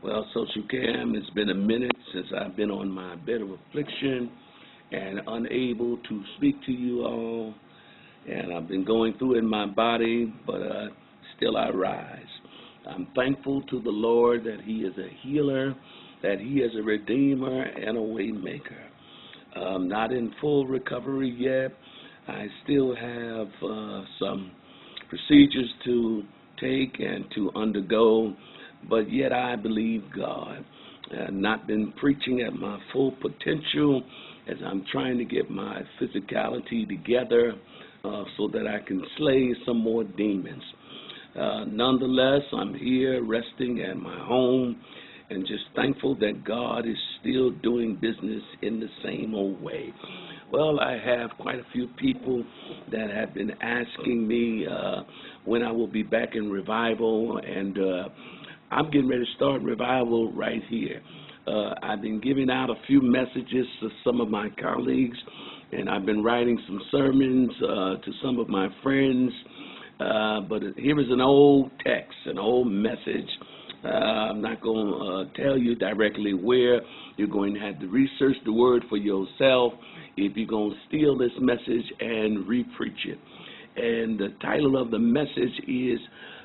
Well, Social Cam, it's been a minute since I've been on my bed of affliction and unable to speak to you all. And I've been going through in my body, but still I rise. I'm thankful to the Lord that He is a healer, that He is a redeemer and a way maker. I'm not in full recovery yet. I still have some procedures to take and to undergo, but yet I believe God. I've not been preaching at my full potential as I'm trying to get my physicality together so that I can slay some more demons. Nonetheless, I'm here resting at my home and just thankful that God is still doing business in the same old way. Well, I have quite a few people that have been asking me when I will be back in revival, and I'm getting ready to start revival right here. I've been giving out a few messages to some of my colleagues, and I've been writing some sermons to some of my friends, but here is an old text, an old message. I'm not going to tell you directly where. You're going to have to research the word for yourself if you're going to steal this message and re-preach it. And the title of the message is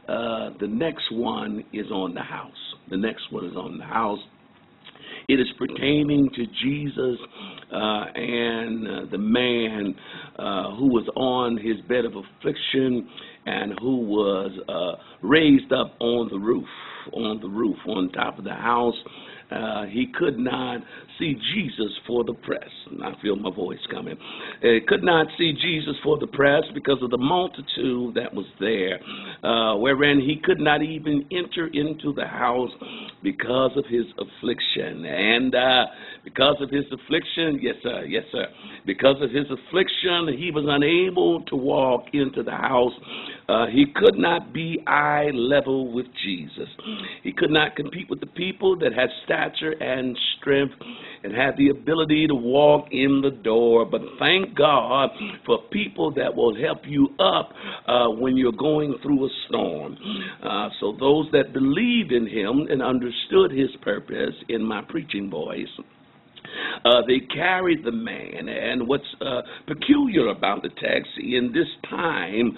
The Next One is on the House. The next one is on the house. It is pertaining to Jesus and the man who was on his bed of affliction and who was raised up on the roof, on top of the house. He could not see Jesus for the press. I feel my voice coming. He could not see Jesus for the press because of the multitude that was there, wherein he could not even enter into the house because of his affliction. And because of his affliction, yes, sir, because of his affliction, he was unable to walk into the house. He could not be eye level with Jesus. He could not compete with the people that had stature and strength and had the ability to walk in the door. But thank God for people that will help you up when you're going through a storm. So those that believed in him and understood his purpose in my preaching voice, they carried the man. And what's peculiar about the text, in this time,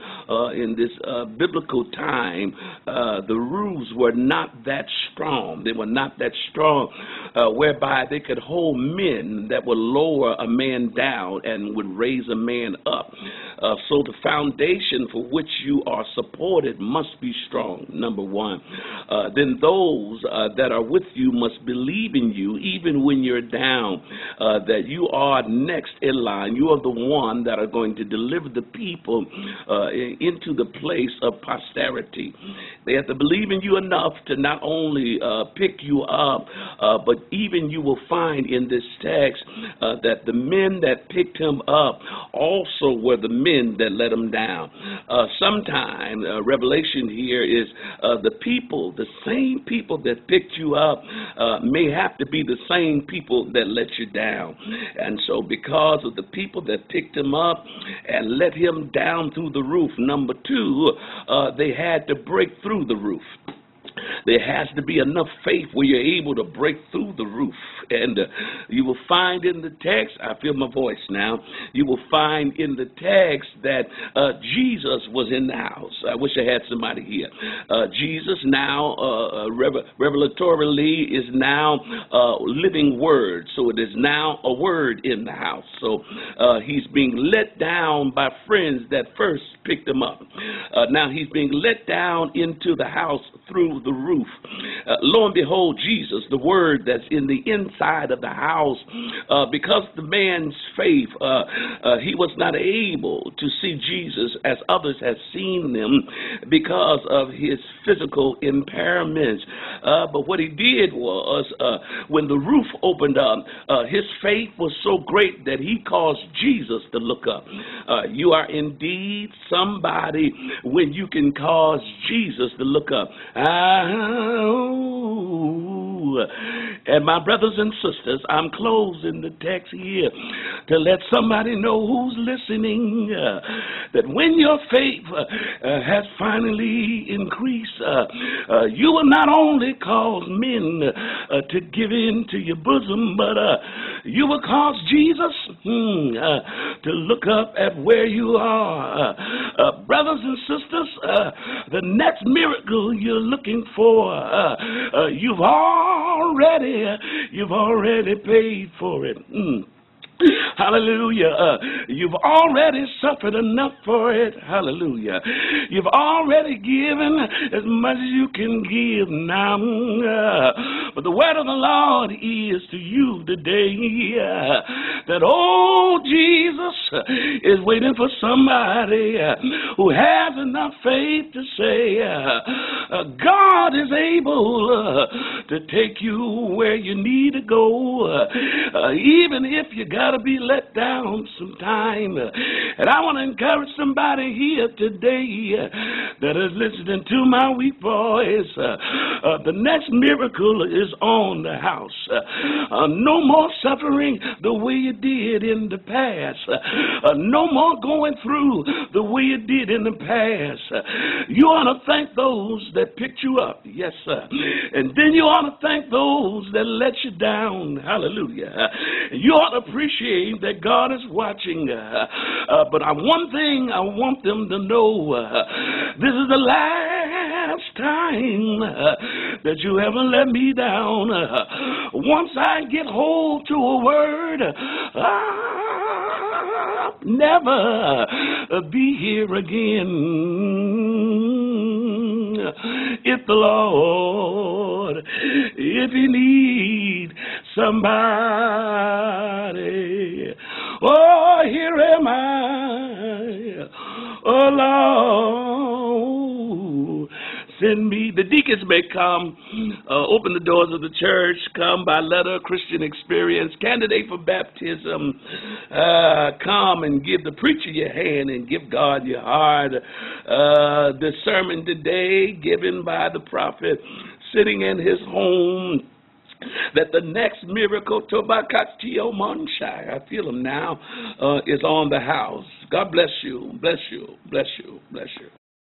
in this biblical time, the rules were not that strong. They were not that strong whereby they could hold men that would lower a man down and would raise a man up. So the foundation for which you are supported must be strong, number one. Then those that are with you must believe in you even when you're down. That you are next in line. You are the one that are going to deliver the people into the place of posterity. They have to believe in you enough to not only pick you up, but even you will find in this text that the men that picked him up also were the men that let him down. Sometimes revelation here is the people, the same people that picked you up may have to be the same people that let you down. And so because of the people that picked him up and let him down through the roof, number two, they had to break through the roof. There has to be enough faith where you're able to break through the roof. And you will find in the text, I feel my voice now, you will find in the text that Jesus was in the house. I wish I had somebody here. Jesus now, revelatorily, is now living word. So it is now a word in the house. So he's being let down by friends that first picked him up. Now he's being let down into the house through the roof. Lo and behold, Jesus, the word that's in the inside of the house, because the man's faith, he was not able to see Jesus as others had seen them because of his physical impairments. But what he did was, when the roof opened up, his faith was so great that he caused Jesus to look up. You are indeed somebody when you can cause Jesus to look up. And my brothers and sisters, I'm closing the text here to let somebody know who's listening that when your faith has finally increased, you will not only cause men to give in to your bosom, but you will cause Jesus to look up at where you are. Brothers and sisters, the next miracle you're looking for, you've already paid for it. Hallelujah. You've already suffered enough for it. Hallelujah. You've already given as much as you can give now. But the word of the Lord is to you today that old Jesus is waiting for somebody who has enough faith to say, God is able to take you where you need to go, even if you got to be let down sometime. And I want to encourage somebody here today that is listening to my weak voice. The next miracle is on the house. No more suffering the way you did in the past. No more going through the way you did in the past. You ought to thank those that picked you up. Yes, sir. And then you ought to thank those that let you down. Hallelujah. You ought to appreciate that God is watching. But one thing I want them to know, this is the last time that you ever let me down. Once I get hold to a word, I'll never be here again. If the Lord, if you need somebody, oh, here am I, oh Lord, send me. The deacons may come, open the doors of the church, come by letter, Christian Experience, candidate for baptism, come and give the preacher your hand and give God your heart. The sermon today given by the prophet sitting in his home, that the next miracle, Tobakatio Monshai, I feel him now, is on the house. God bless you, bless you, bless you, bless you.